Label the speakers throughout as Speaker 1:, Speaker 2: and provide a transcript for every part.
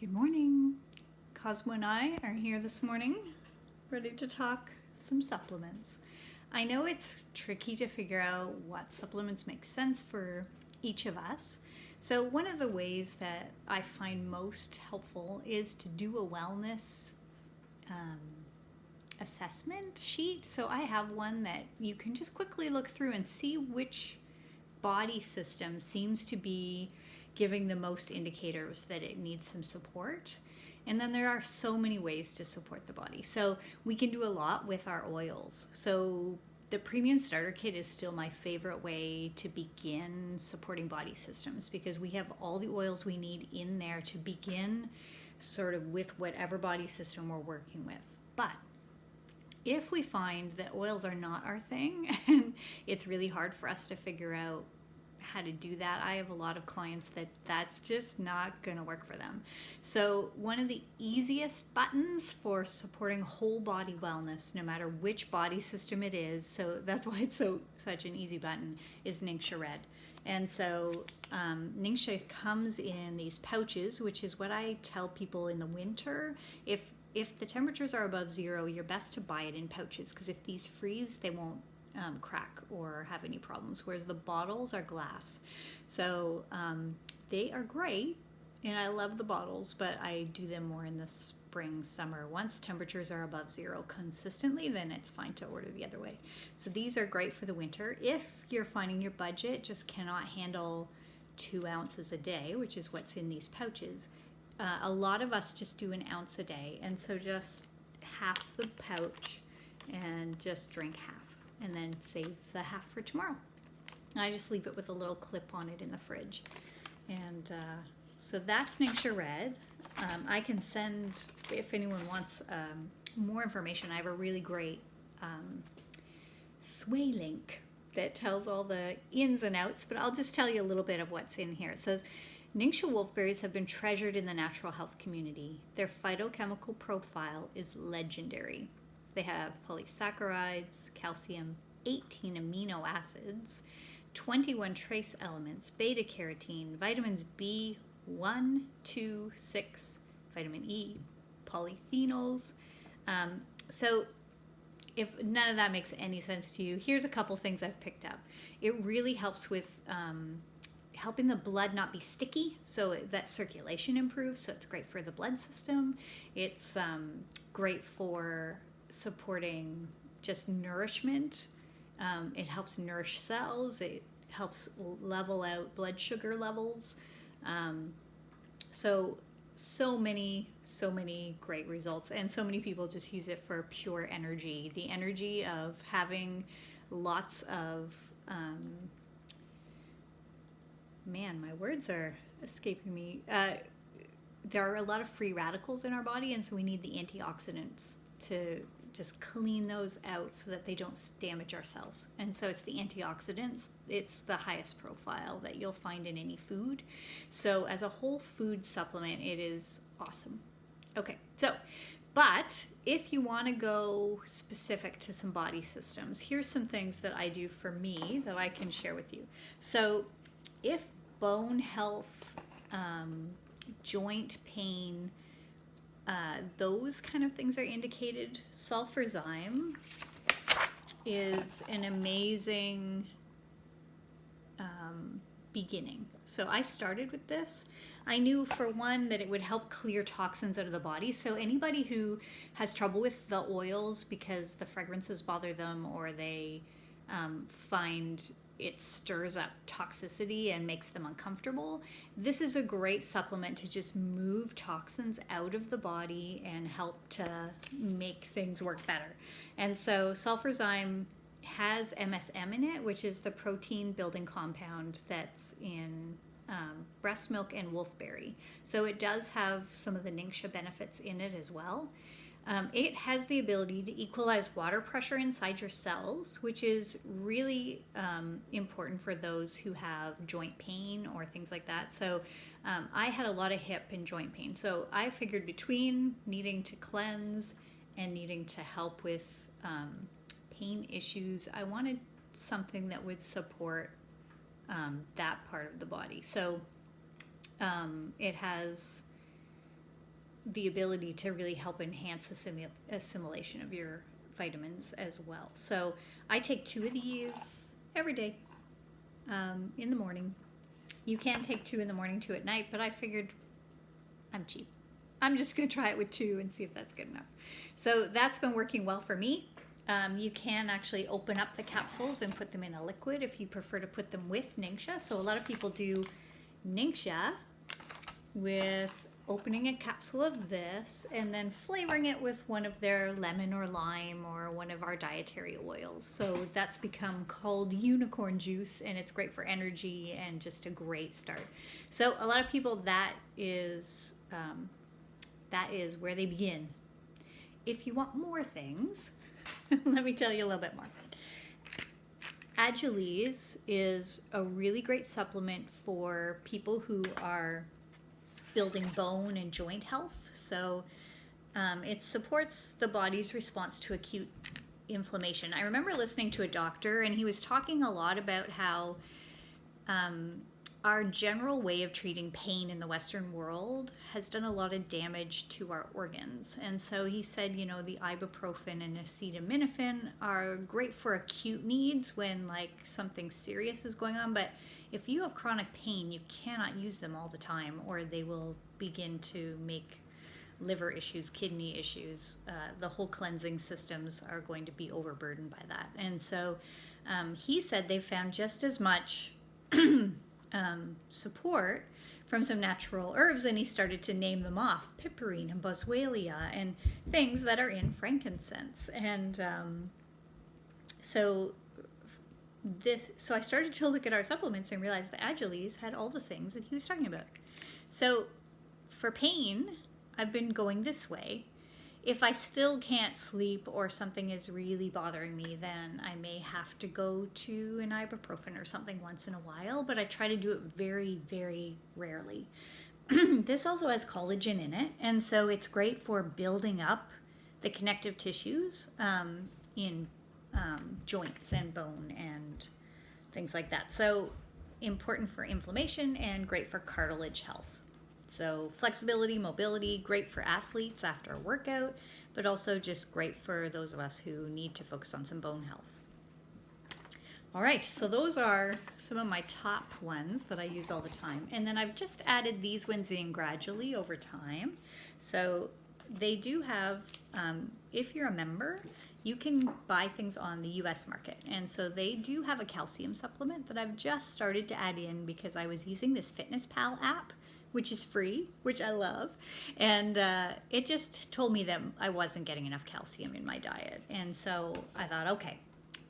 Speaker 1: Good morning. Cosmo and I are here this morning, ready to talk some supplements. I know it's tricky to figure out what supplements make sense for each of us. So, one of the ways that I find most helpful is to do a wellness um, assessment sheet. So, I have one that you can just quickly look through and see which body system seems to be giving the most indicators that it needs some support. And then there are so many ways to support the body. So we can do a lot with our oils. So the premium starter kit is still my favorite way to begin supporting body systems because we have all the oils we need in there to begin sort of with whatever body system we're working with. But if we find that oils are not our thing and it's really hard for us to figure out how to do that, I have a lot of clients that's just not going to work for them. So one of the easiest buttons for supporting whole body wellness, no matter which body system it is, so that's why it's such an easy button, is Ningxia Red. And so Ningxia comes in these pouches, which is what I tell people in the winter. If the temperatures are above 0, you're best to buy it in pouches, because if these freeze, they won't crack or have any problems, whereas the bottles are glass. So they are great, and I love the bottles, but I do them more in the spring, summer. Once temperatures are above 0 consistently, then it's fine to order the other way. So these are great for the winter. If you're finding your budget just cannot handle 2 ounces a day, which is what's in these pouches, a lot of us just do an ounce a day, and so just half the pouch and just drink half, and then save the half for tomorrow. I just leave it with a little clip on it in the fridge. And so that's Ningxia Red. I can send, if anyone wants more information, I have a really great sway link that tells all the ins and outs, but I'll just tell you a little bit of what's in here. It says, Ningxia wolfberries have been treasured in the natural health community. Their phytochemical profile is legendary. They have polysaccharides, calcium, 18 amino acids, 21 trace elements, beta carotene, vitamins B1, 2, 6, vitamin E, polyphenols. So if none of that makes any sense to you, here's a couple things I've picked up. It really helps with helping the blood not be sticky, so that circulation improves, so it's great for the blood system. It's great for supporting just nourishment. It helps nourish cells. It helps level out blood sugar levels. So many great results, and so many people just use it for pure energy. The energy of having lots of man, my words are escaping me. There are a lot of free radicals in our body, and so we need the antioxidants to just clean those out so that they don't damage our cells. And so it's the antioxidants, it's the highest profile that you'll find in any food. So as a whole food supplement, it is awesome. Okay, so, but if you want to go specific to some body systems, here's some things that I do for me that I can share with you. So if bone health, joint pain, those kind of things are indicated, Sulfurzyme is an amazing beginning. So I started with this. I knew, for one, that it would help clear toxins out of the body. So anybody who has trouble with the oils because the fragrances bother them, or they find it stirs up toxicity and makes them uncomfortable, this is a great supplement to just move toxins out of the body and help to make things work better. And so Sulfurzyme has MSM in it, which is the protein building compound that's in breast milk and wolfberry. So it does have some of the Ningxia benefits in it as well. It has the ability to equalize water pressure inside your cells, which is really important for those who have joint pain or things like that. So I had a lot of hip and joint pain. So I figured between needing to cleanse and needing to help with pain issues, I wanted something that would support that part of the body. So it has the ability to really help enhance assimilation of your vitamins as well. So I take 2 of these every day in the morning. You can take 2 in the morning, 2 at night, but I figured I'm cheap. I'm just going to try it with 2 and see if that's good enough. So that's been working well for me. You can actually open up the capsules and put them in a liquid if you prefer to put them with Ningxia. So a lot of people do Ningxia with opening a capsule of this and then flavoring it with one of their lemon or lime or one of our dietary oils. So that's become called unicorn juice, and it's great for energy and just a great start. So a lot of people, that is where they begin. If you want more things, let me tell you a little bit more. Agilease is a really great supplement for people who are building bone and joint health. So it supports the body's response to acute inflammation. I remember listening to a doctor, and he was talking a lot about how our general way of treating pain in the Western world has done a lot of damage to our organs. And so he said, you know, the ibuprofen and acetaminophen are great for acute needs when like something serious is going on, but if you have chronic pain, you cannot use them all the time, or they will begin to make liver issues, kidney issues. The whole cleansing systems are going to be overburdened by that. And so he said they found just as much support from some natural herbs, and he started to name them off: piperine and boswelia and things that are in frankincense. And so I started to look at our supplements and realized that Agilease had all the things that he was talking about. So for pain, I've been going this way. If I still can't sleep or something is really bothering me, then I may have to go to an ibuprofen or something once in a while, but I try to do it very, very rarely. This also has collagen in it, and so it's great for building up the connective tissues in joints and bone and things like that. So important for inflammation and great for cartilage health. So flexibility, mobility, great for athletes after a workout, but also just great for those of us who need to focus on some bone health. All right, so those are some of my top ones that I use all the time. And then I've just added these ones in gradually over time. So they do have, if you're a member, you can buy things on the US market. And so they do have a calcium supplement that I've just started to add in because I was using this FitnessPal app, which is free, which I love. And it just told me that I wasn't getting enough calcium in my diet. And so I thought, okay,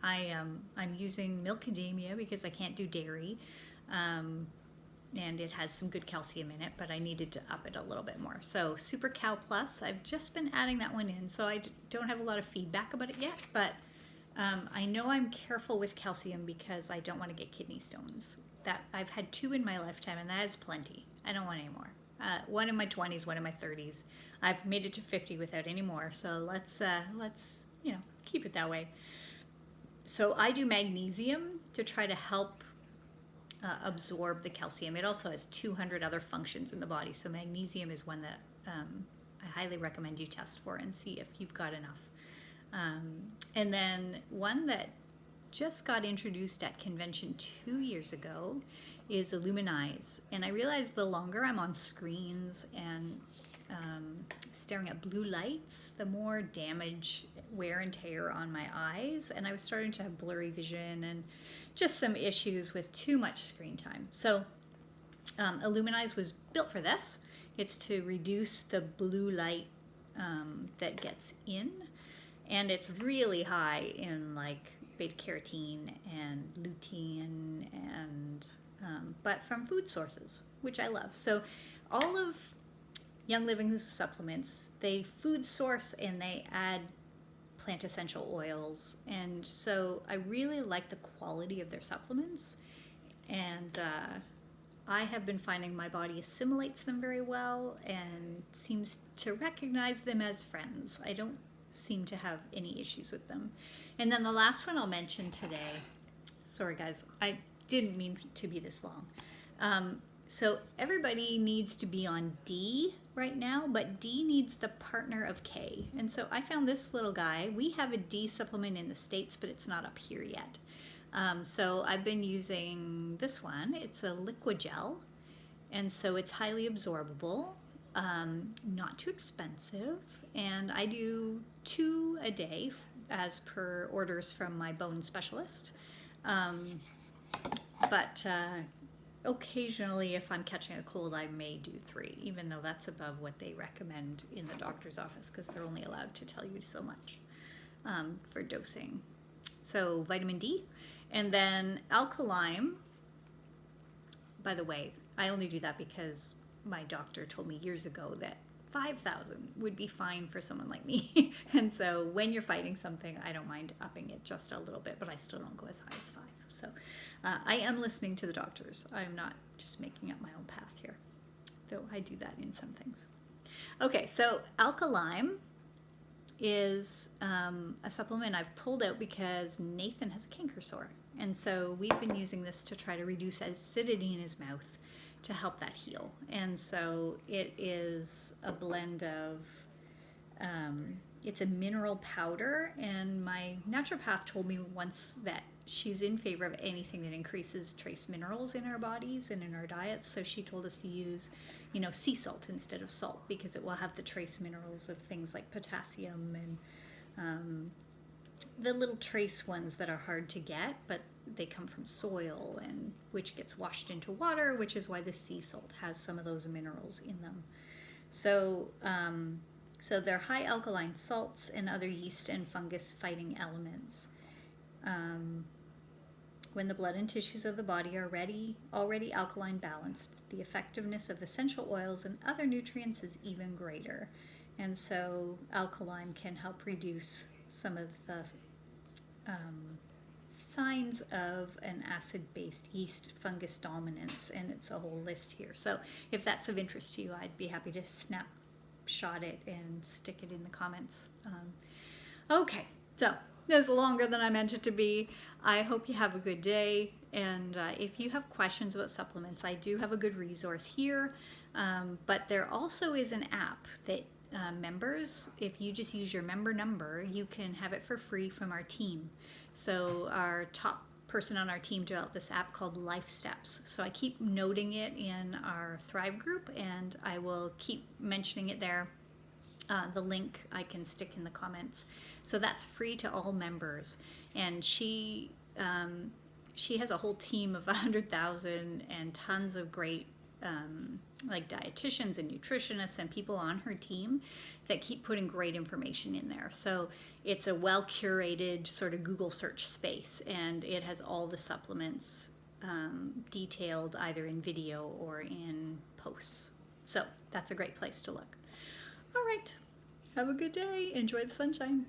Speaker 1: I'm using milkademia because I can't do dairy. And it has some good calcium in it, but I needed to up it a little bit more. So Super Cal Plus, I've just been adding that one in. So I don't have a lot of feedback about it yet, but I know I'm careful with calcium because I don't want to get kidney stones. That I've had 2 in my lifetime, and that is plenty. I don't want any more. One in my 20s, one in my 30s. I've made it to 50 without any more. So let's keep it that way. So I do magnesium to try to help absorb the calcium. It also has 200 other functions in the body. So magnesium is one that I highly recommend you test for and see if you've got enough. And then one that just got introduced at convention 2 years ago is Illuminize. And I realized the longer I'm on screens and staring at blue lights, the more damage, wear and tear on my eyes. And I was starting to have blurry vision and just some issues with too much screen time. So Illuminize was built for this. It's to reduce the blue light that gets in. And it's really high in like beta carotene and lutein and but from food sources, which I love. So all of Young Living's supplements, they food source and they add plant essential oils, and so I really like the quality of their supplements, and I have been finding my body assimilates them very well and seems to recognize them as friends. I don't seem to have any issues with them. And then the last one I'll mention today, sorry guys, I didn't mean to be this long. So everybody needs to be on D right now, but D needs the partner of K. And so I found this little guy. We have a D supplement in the States, but it's not up here yet. So I've been using this one. It's a liquid gel, and so it's highly absorbable, not too expensive, and I do 2 a day as per orders from my bone specialist. But occasionally, if I'm catching a cold, I may do 3, even though that's above what they recommend in the doctor's office, because they're only allowed to tell you so much for dosing. So vitamin D, and then alkaline. By the way, I only do that because my doctor told me years ago that 5,000 would be fine for someone like me. And so when you're fighting something, I don't mind upping it just a little bit, but I still don't go as high as 5. So I am listening to the doctors. I'm not just making up my own path here, though I do that in some things. Okay, so alkaline is a supplement I've pulled out because Nathan has a canker sore. And so we've been using this to try to reduce acidity in his mouth to help that heal. And so it is a blend of, it's a mineral powder, and my naturopath told me once that she's in favor of anything that increases trace minerals in our bodies and in our diets. So she told us to use, sea salt instead of salt, because it will have the trace minerals of things like potassium and the little trace ones that are hard to get, but they come from soil, and which gets washed into water, which is why the sea salt has some of those minerals in them. So they're high alkaline salts and other yeast and fungus fighting elements. When the blood and tissues of the body are already alkaline balanced, the effectiveness of essential oils and other nutrients is even greater. And so alkaline can help reduce some of the signs of an acid-based yeast fungus dominance, and it's a whole list here. So if that's of interest to you, I'd be happy to snapshot it and stick it in the comments. Okay, so this is longer than I meant it to be. I hope you have a good day, and if you have questions about supplements, I do have a good resource here, but there also is an app that members, if you just use your member number, you can have it for free from our team. So our top person on our team developed this app called Life Steps. So I keep noting it in our Thrive group, and I will keep mentioning it there. The link I can stick in the comments. So that's free to all members. And she has a whole team of 100,000 and tons of great like dietitians and nutritionists and people on her team that keep putting great information in there. So it's a well-curated sort of Google search space, and it has all the supplements detailed either in video or in posts. So that's a great place to look. All right, have a good day. Enjoy the sunshine.